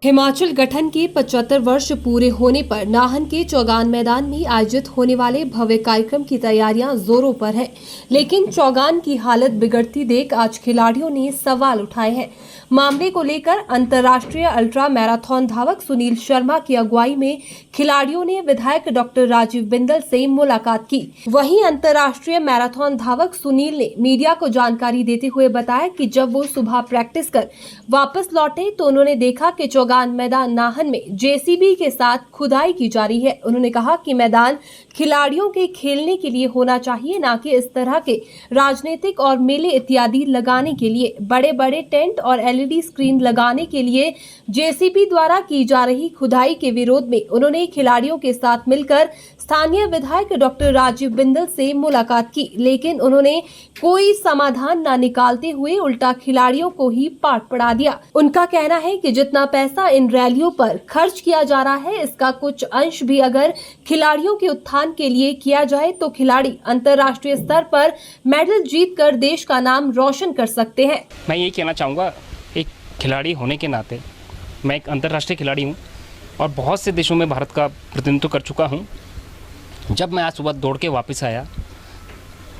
हिमाचल गठन के 75 वर्ष पूरे होने पर नाहन के चौगान मैदान में आयोजित होने वाले भव्य कार्यक्रम की तैयारियां जोरों पर है, लेकिन चौगान की हालत बिगड़ती देख आज खिलाड़ियों ने सवाल उठाए हैं। मामले को लेकर अंतर्राष्ट्रीय अल्ट्रा मैराथन धावक सुनील शर्मा की अगुवाई में खिलाड़ियों ने विधायक डॉक्टर राजीव बिंदल से मुलाकात की। वहीं अंतर्राष्ट्रीय मैराथन धावक सुनील ने मीडिया को जानकारी देते हुए बताया कि जब वो सुबह प्रैक्टिस कर वापस लौटे तो उन्होंने देखा कि चौगान मैदान नाहन में जेसीबी के साथ खुदाई की जा रही है। उन्होंने कहा कि मैदान खिलाड़ियों के खेलने के लिए होना चाहिए, न कि इस तरह के राजनीतिक और मेले इत्यादि लगाने के लिए। बड़े बड़े टेंट और एलईडी स्क्रीन लगाने के लिए जेसीबी द्वारा की जा रही खुदाई के विरोध में उन्होंने खिलाड़ियों के साथ मिलकर स्थानीय विधायक डॉक्टर राजीव बिंदल से मुलाकात की, लेकिन उन्होंने कोई समाधान न निकालते हुए उल्टा खिलाड़ियों को ही पाठ पढ़ा दिया। उनका कहना है कि जितना पैसा इन रैलियों पर खर्च किया जा रहा है, इसका कुछ अंश भी अगर खिलाड़ियों के उत्थान के लिए किया जाए तो खिलाड़ी अंतर्राष्ट्रीय स्तर पर मेडल जीतकर देश का नाम रोशन कर सकते हैं। मैं ये कहना चाहूँगा, एक खिलाड़ी होने के नाते मैं एक अंतर्राष्ट्रीय खिलाड़ी हूँ और बहुत से देशों में भारत का प्रतिनिधित्व कर चुका हूँ। जब मैं आज सुबह दौड़ के वापस आया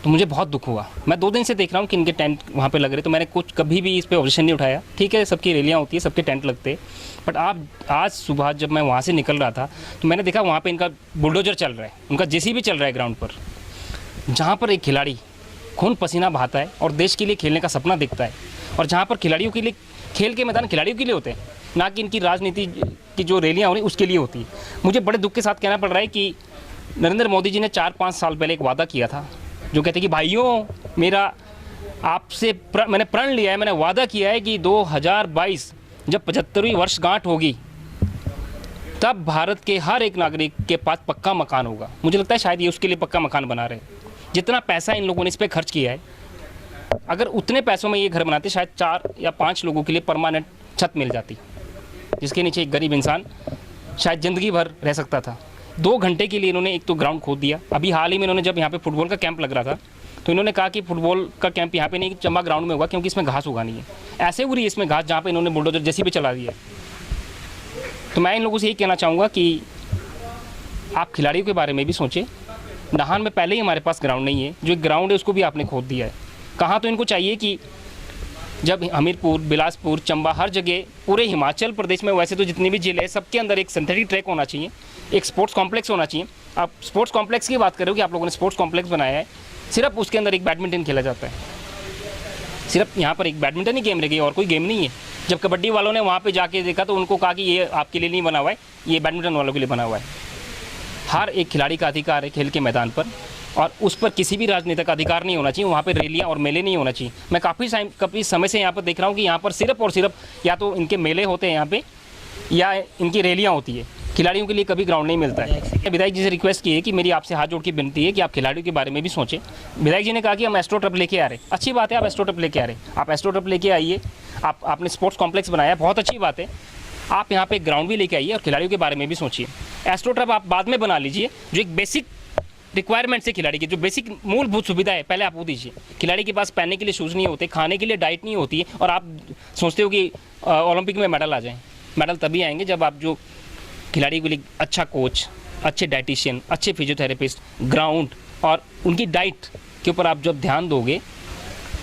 तो मुझे बहुत दुख हुआ। मैं 2 दिन से देख रहा हूँ कि इनके टेंट वहाँ पे लग रहे, तो मैंने कुछ कभी भी इस पे ऑब्जेक्शन नहीं उठाया। ठीक है, सबकी रैलियाँ होती है, सबके टेंट लगते, बट आज सुबह जब मैं वहाँ से निकल रहा था तो मैंने देखा वहाँ पे इनका बुलडोजर चल रहा है, उनका जेसीबी चल रहा है ग्राउंड पर, जहाँ पर एक खिलाड़ी खून पसीना बहाता है और देश के लिए खेलने का सपना देखता है, और जहाँ पर खिलाड़ियों के लिए खेल के मैदान खिलाड़ियों के लिए होते हैं, ना कि इनकी राजनीति की जो रैलियाँ हो रही उसके लिए होती है। मुझे बड़े दुख के साथ कहना पड़ रहा है कि नरेंद्र मोदी जी ने 4-5 साल पहले एक वादा किया था, जो कहते कि भाइयों, मेरा आपसे मैंने प्रण लिया है, मैंने वादा किया है कि 2022 जब 75वीं वर्षगांठ होगी तब भारत के हर एक नागरिक के पास पक्का मकान होगा। मुझे लगता है शायद ये उसके लिए पक्का मकान बना रहे हैं। जितना पैसा इन लोगों ने इस पर खर्च किया है, अगर उतने पैसों में ये घर बनाते शायद 4 या 5 लोगों के लिए परमानेंट छत मिल जाती, जिसके नीचे एक गरीब इंसान शायद ज़िंदगी भर रह सकता था। 2 घंटे के लिए इन्होंने एक तो ग्राउंड खोद दिया। अभी हाल ही में इन्होंने जब यहाँ पे फुटबॉल का कैंप लग रहा था तो इन्होंने कहा कि फुटबॉल का कैंप यहाँ पे नहीं, चंबा ग्राउंड में होगा, क्योंकि इसमें घास उगानी है। ऐसे हो रही है इसमें घास, जहाँ पे इन्होंने बुलडोजर जेसीबी चला दिया। तो मैं इन लोगों से यही कहना चाहूँगा कि आप खिलाड़ियों के बारे में भी सोचें। नाहन में पहले ही हमारे पास ग्राउंड नहीं है, जो एक ग्राउंड है उसको भी आपने खोद दिया है। कहाँ तो इनको चाहिए कि जब हमीरपुर, बिलासपुर, चंबा, हर जगह पूरे हिमाचल प्रदेश में वैसे तो जितनी भी जिले हैं सबके अंदर एक सिंथेटिक ट्रैक होना चाहिए, एक स्पोर्ट्स कॉम्प्लेक्स होना चाहिए। आप स्पोर्ट्स कॉम्प्लेक्स की बात कर रहे हो कि आप लोगों ने स्पोर्ट्स कॉम्प्लेक्स बनाया है, सिर्फ उसके अंदर एक बैडमिंटन खेला जाता है। सिर्फ यहाँ पर एक बैडमिंटन ही गेम रह गई और कोई गेम नहीं है। जब कबड्डी वालों ने वहाँ पे जाके देखा तो उनको कहा कि ये आपके लिए नहीं बना हुआ है, ये बैडमिंटन वालों के लिए बना हुआ है। हर एक खिलाड़ी का अधिकार है खेल के मैदान पर, और उस पर किसी भी राजनीतिक का अधिकार नहीं होना चाहिए। वहाँ पे रैलियाँ और मेले नहीं होना चाहिए। मैं काफ़ी समय से यहाँ पर देख रहा हूँ कि यहाँ पर सिर्फ और सिर्फ या तो इनके मेले होते हैं यहाँ पे, या इनकी रैलियाँ होती है। खिलाड़ियों के लिए कभी ग्राउंड नहीं मिलता है। विधायक जी से रिक्वेस्ट की है कि मेरी आपसे हाथ जोड़ के विनती है कि आप खिलाड़ियों के बारे में भी सोचें। विधायक जी ने कहा कि हम एस्ट्रो ट्रप लेके आ रहे हैं, अच्छी बात है, आप एस्ट्रो ट्रप लेके आ रहे हैं, आप एस्ट्रो ट्रप लेके आइए। आपने स्पोर्ट्स कॉम्प्लेक्स बनाया, बहुत अच्छी बात है, आप यहाँ पे एक ग्राउंड भी लेके आइए और खिलाड़ियों के बारे में भी सोचिए। एस्ट्रो ट्रप आप बाद में बना लीजिए, जो एक बेसिक रिक्वायरमेंट्स है खिलाड़ी की, जो बेसिक मूलभूत सुविधा है पहले आप वो दीजिए। खिलाड़ी के पास पहनने के लिए शूज़ नहीं होते, खाने के लिए डाइट नहीं होती है, और आप सोचते हो कि ओलंपिक में मेडल आ जाएँ। मेडल तभी आएंगे जब आप जो खिलाड़ी के लिए अच्छा कोच, अच्छे डाइटिशियन, अच्छे फिजियोथेरेपिस्ट, ग्राउंड और उनकी डाइट के ऊपर आप जब ध्यान दोगे।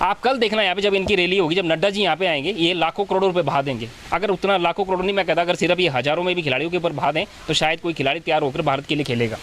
आप कल देखना यहाँ पे जब इनकी रैली होगी, जब नड्डा जी यहाँ पे आएंगे, ये लाखों करोड़ों रुपए बहा देंगे। अगर उतना लाखों करोड़ नहीं मैं कहता, अगर सिर्फ ये हज़ारों में भी खिलाड़ियों के ऊपर बहा दें तो शायद कोई खिलाड़ी तैयार होकर भारत के लिए खेलेगा।